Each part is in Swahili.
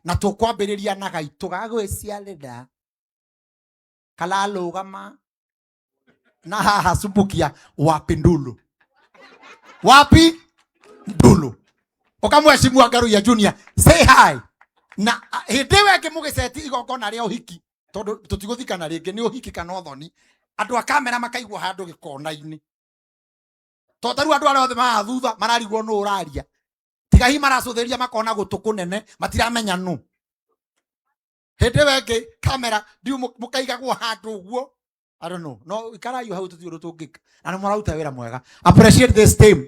na tukwambiriria na gaitu gagwiciarira kalalugama na haha Subukia wapi Ndulu wapi Ndulu ukamweshimua Ngaruiya Junior say hi na hindiwe ngimugiceti igongona ria uhiki tondu tutiguthikana ringi ni uhiki kana uthoni andu a kamera makaigwa handu gikona-ini totaru andu aria othe mathutha mararigwo no uraria tiga hi maracuthiria makona gutuku nene matiramenya nu hindiwe ngi kamera ndiu mukaigagwo handu uguo I don't know no ikarayo hau tuthiuru tungika na murauta wira mwega appreciate this team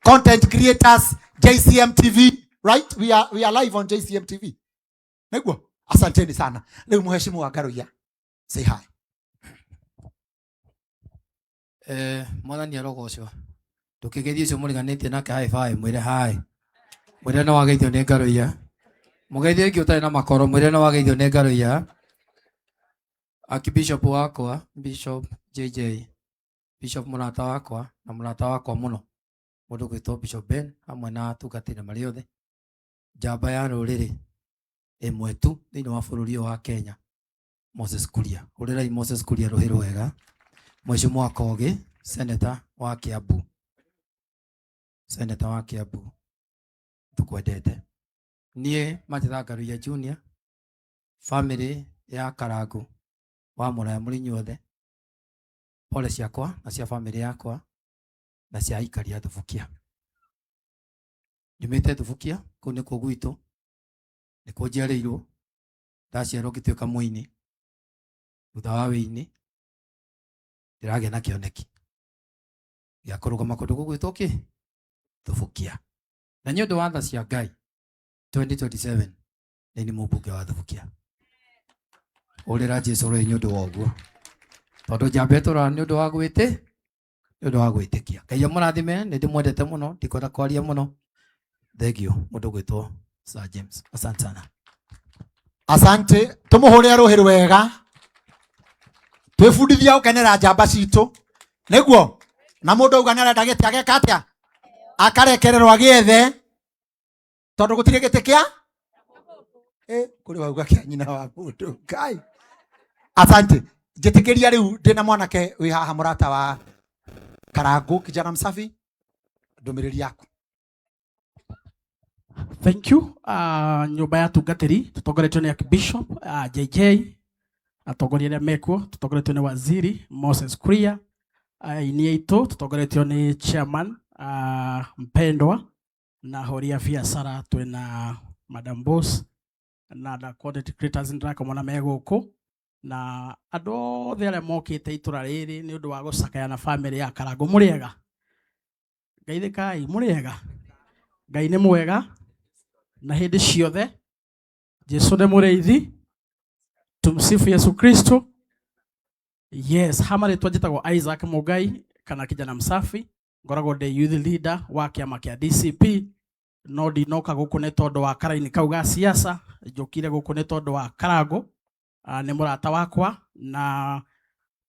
content creators JCM TV right we are live on JCM TV niguo asanteni sana leo muheshimu wa Ngaruiya say hi mwathani arogocwo tukigethie cio muriganitie nake high five mwire hi mwire no wageithio ni Ngaruiya mugethie ingi utari na makoro mwire no wageithio ni Ngaruiya Archbishop wakwa Bishop JJ Bishop murata wakwa na murata wakwa muno mundu gwitwo Bishop Ben hamwe na tungatire mari othe njamba ya ruriri imwe tu thiini wa bururi wa Kenya Moses Kuria urirai Moses Kuria ruhiru wega Mheshimiwa Kogi Senator wa Kiambu tukwendete nie Matitha Ngaruiya Junior family ya Karangu wa Muraya muri nyothe pole ciakwa na cia family yakwa na cia aikari a Thubukia nyumite Thubukia kuu nikuo gwitu nikuo njiarĩirwo ndaciarwo ngĩtuĩka mũini thutha wa wĩini ndĩragĩa na kĩoneki gĩa kũrũgama kũndũ gũgwĩtwo kĩ Thubukia na nĩ ũndũ wa tha cia Ngai 2027 nĩ mũmbunge wa Thubukia ũrĩra Jesũ rĩ nĩ ũndũ wa ũguo tondũ njamba ĩtũra nĩ ũndũ wa gwĩtĩ nĩ ũndũ wa gwĩtĩkia Ngai amũrathime nĩ ndĩmwendete mũno ndikwenda kwaria mũno thengio mũndũ gwĩtwo Sir James asante sana asante tumuhure ruhiru wega twifundithia ukenera njamba citu niguo na mundu uganera ndagite ageka atia akarekererwa giethe tondu gutire gite kia kuri wauga kia nyina wa mundu Ngai asante njitikiria riu ndina mwanake wi haha murata wa Karangu kijana msafi ndumiriri yaku Thank you. Nyumba ya tungatiri tutongoretio ni Archbishop JJ atongoria ni mekuo tutongoretio ni waziri Moses Kuria ini aitu tutongoretio ni chairman mpendwa na horia biacara twina Madam Boss na the content creators ndaka mona meguku na andu othe aria mokite itura riri ni undu wa gucakaya na family ya Karangu muriega Ngeithikai muriega Ngai ni mwega na hindi ciothe Jesu ni mureithi tumsifu Yesu Kristo yes hamari twajitagwo Isaac Mugai kana kijana msafi ngoragwo de youth leader wa kiama kia DCP no ndinoka guku ni tondu wa karaini kau ga siasa njukire guku ni tondu wa Karangu ni murata wakwa na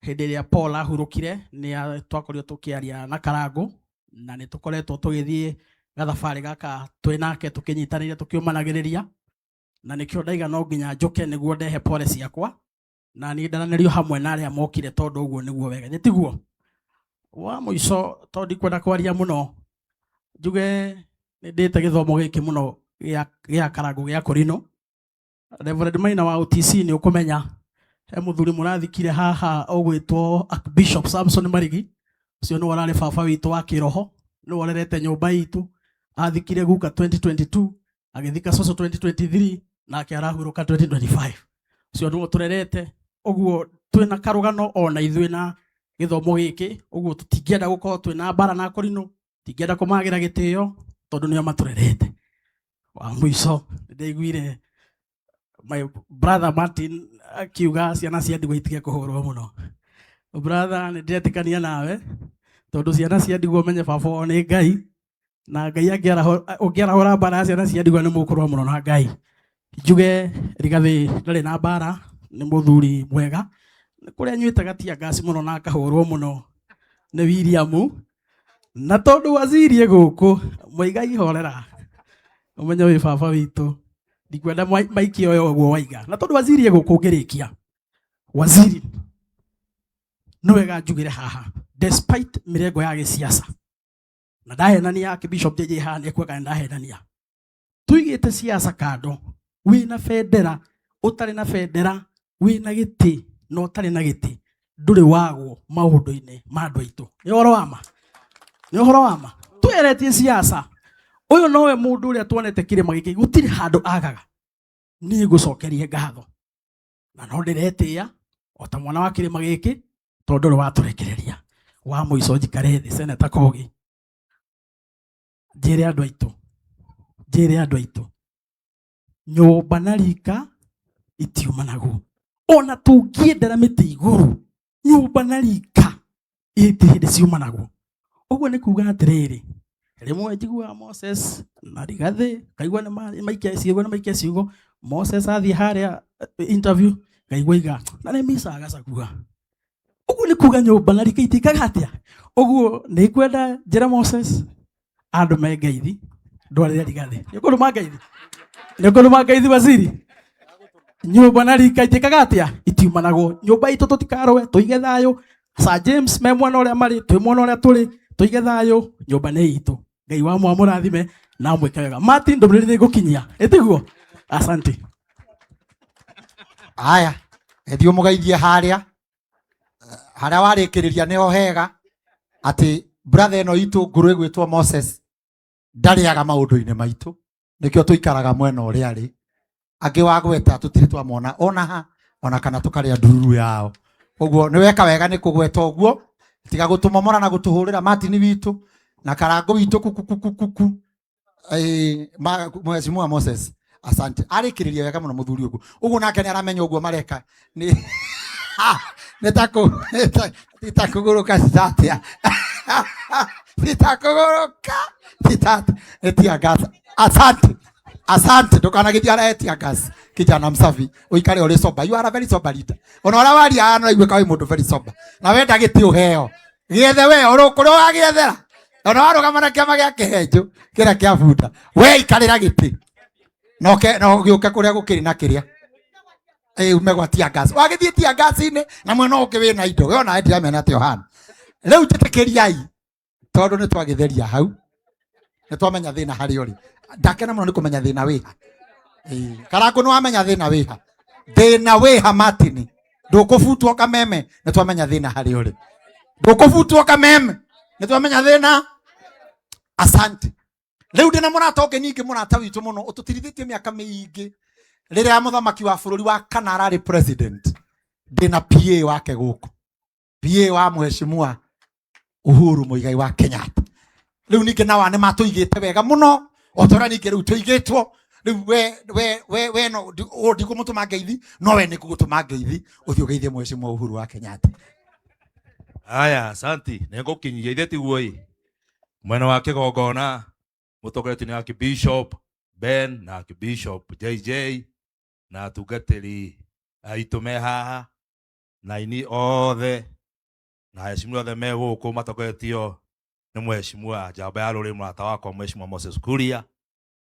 hindi ria Paul ahurukire ni twakorio tukiaria na Karangu na ni tukoretwo tugithie gathabari gaka twinake tukinyitanire tukiumanagiriria na nikio ndaiga no nginya njuke niguo ndehe pole ciakwa na ni ndananerio hamwe na aria mokire tondu uguo niguo wega nitiguo wa muico tondu kwenda kwaria muno njuge ni ndite githomo giki muno gia Karangu gia Kurino Reverend Maina wa OTC ni ukumenya he muthuri murathikire haha ogwitwo Archbishop Samson Marigi ucio no warare baba witu wa kiroho no warerete nyumba itu athikire guka 2022 agithika soso 2023 na akiarahuruka 2025 ucio no turerete uguo twina karugano ona ithui na githomo giki uguo tutingienda gukorwo twina bara na Kurino tingienda kumagira gitio tondu nio maturerete wa muico ndeiguire my brother Martin akiuga ciana cia ndigwa itige kuhurwo muno brother ndiretikania nawe tondu ciana cia ndigwa menye baba ni Ngai na Ngai angiarahura bara ciana cia ndigwa ni mukurwa muno na Ngai njuge Rigathi ndari na bara ni muthuri mwega kuria nywite gatia gasi muno na akahurwo muno ni William na tondu wazirie guku muigai horera umenye wi baba witu ndikwenda maiki oyo gwo waiga na tondu waziri egukungirikia waziri no wega njugire haha despite mirengo ya gisiasa na ndahenania Bishop JJ Hane kwega ndahenania tuigite siasa kando wina federa utari na federa wina giti no utari na giti nduri wagwo maundu-ini ma andu aitu ni uhoro wama tweretie siasa uyu nowe mundu uria tuonete kirima giki gutiri handu agaga ni gucokerie ngatho na no ndiretia ota mwana wa kirima giki tondu ri waturekereria wa muico njikare thi Senator Kogi njire andu aitu nyumba na rika itiumanagu ona tungiendera miti iguru nyumba na rika itihinde ciumanagu uguo ni kuga atiriri rimwe njigua Moses na Rigathi kaigua ni maikia ciugo Moses athie haria interview kaigua iga na ni misa agacakua uguo ni kuga nyumba na rika itikaga atia uguo ni kwenda njira Moses andu me ngeithi ndwarire Rigathi ni kundu mangeithi waziri nyumba na rika itikaga atia itiumanago nyumba itu tutikarwe tuige thayo Sir James me mwana uria mari twi mwana uria turi tuige thayo nyumba ni itu ngai wa mwamurathime na mwike wega Martin ndomriri ni gukinyia etiguo asante aya ethio mugaithie haria warikiriria niho hega ati brother eno itu nguru igwitwo Moses ndariaga maundu-ini maitu nikio tuikaraga mwena uria ari angi wagweta tutiri twamona ona kana tukaria ndururu yao uguo ni weka wega ni kugweta uguo tiga gutumomora na gutuhurira Martin witu na karango witu kuku mheshimiwa Moses asante arikiriria wega muno muthuri uguo nake ni aramenya uguo mareka ni nitakuguruka sitatia sitata etia gas asante ndukanagithia aretia gas kijana msafi uikare uri soba you are a very sober leader ona ora wari ana igwe kawe mundu very sober na wenda giti uheo giethe we urukuri wagiethera ona waruga mana kiama gia kihenju kira kia bunda we ikarira giti no giuke kuria gukiri na kiria umegwatia gas wagithie tia gas ine na mwena uke wina indo we ona endia mena ati ohana riu titikiriai tondu ni twagitheria hau ni twamenya thina hari uri ndakena muno ni kumenya thina wiha karangu ni wamenya thina wiha Martin ndukubutwo kameme ni twamenya thina hari uri ndukubutwo kameme ni twamenya thina asante riu ndina murata ungi ningi murata witu muno ututirithĩtie miaka miingi riria muthamaki wa bururi wa kana arari president ndina PA wake guku PA wa mheshimiwa Uhuru Muigai wa Kenyatta riu ningi nawa ni matuigite wega muno otora ningi riu tuigitwo riu we no ndikumutuma ngeithi no we nikugutuma ngeithi uthio geithie mheshimiwa Uhuru wa Kenyatta aya asante nengukinyia ithe tiguo mwena wa kigongona mutongoretie ni Bishop Ben na Bishop JJ na tugateri aitu me haha na ini othe na heshima othe me guku matongoretio ni mheshimiwa njamba ya ruri murata wakwa mheshimiwa Moses Kuria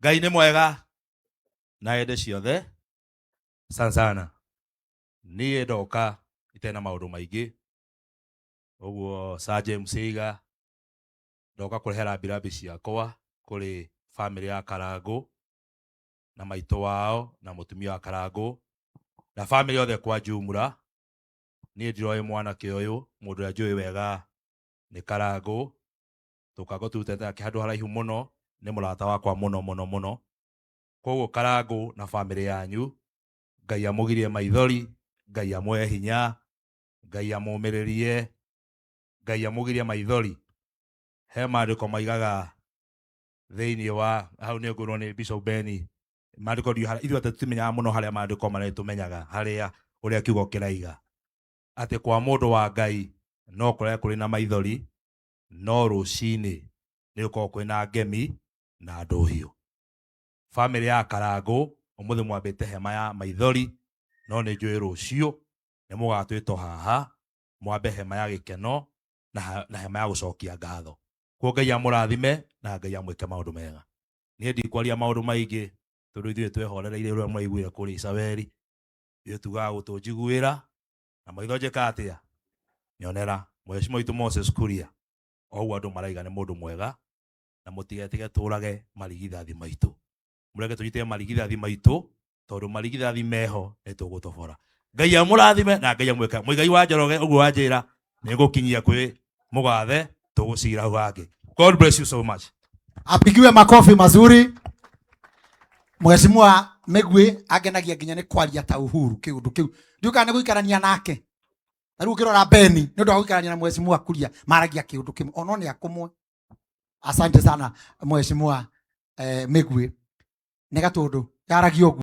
ngai ni mwega na ende ciothe sana ni ndoka itena maundu maingi uguo Sir James iga ndoka kurehera birambi ciakwa kuri family ya Karangu na maito wao na mutumia wa Karangu na family othe kwa jumla ni ndiroi mwana kioyo mundu ya njui wega ni Karangu tukago tuteta kihandu haraihu muno ni murata wakwa muno koguo Karangu na family yanyu ngai amugirie maithori ngai amwe hinya ngai amumiririe ngai amugirie maithori he maandiko maigaga thiini wa hau ni ngurwo ni Bishop Beni maandiko ithuĩ tũtimenyaga mũno harĩa maandiko marĩa tũmenyaga harĩa ũrĩa kiugo kĩraiga atĩ kwa mũndũ wa Ngai no kũrĩa kũrĩ na maithori no rũcinĩ nĩ gũkorwo kwĩ na ngemi na ndũhiũ family ya Karangu ũmũthĩ mwambĩte hema ya maithori no nĩ njũĩ rũciũ nĩ mũgatwĩtwo haha mwambe hema ya gĩkeno na hema ya gũcokia ngatho kwa Ngai amũrathime na Ngai amwĩke maũndũ mega niĩ ndikwaria maũndũ maingĩ tondu ithuĩ twehorereire ũrĩa mwaiguire kũrĩ Isabeli, ithuĩ tugaga gũtũnjiguĩra na maitho njĩka atĩa nyonera. Mheshimiwa witũ Moses Kuria, oguo andũ maraiga nĩ mũndũ mwega, na mũtigetige tũrage marigithathi maitũ, mũreke tũnyitĩre marigithathi maitũ, tondũ marigithathi meho nĩ tũgũtobora. Ngai amũrathime na Ngai amwĩka. Mũigai wa Njoroge ũguo wanjĩra nĩ ngũkinyia kwĩ mũgathe tũgũcira hau hangĩ. God bless you so much. Apigiwe makofi mazuri. Mheshimiwa Migwi agenagia nginya nĩ kwaria ta Uhuru kiundu kiu. Ndiuka nĩ gũikarania nake. Na rĩu kĩrora Beni nĩ ũndũ wa gũikarania na Mheshimiwa Kuria maragia kiundu kimwe. Ono nĩ akumwe. Asante sana Mheshimiwa Migwi. Nĩ gatundu yaragia ũguo.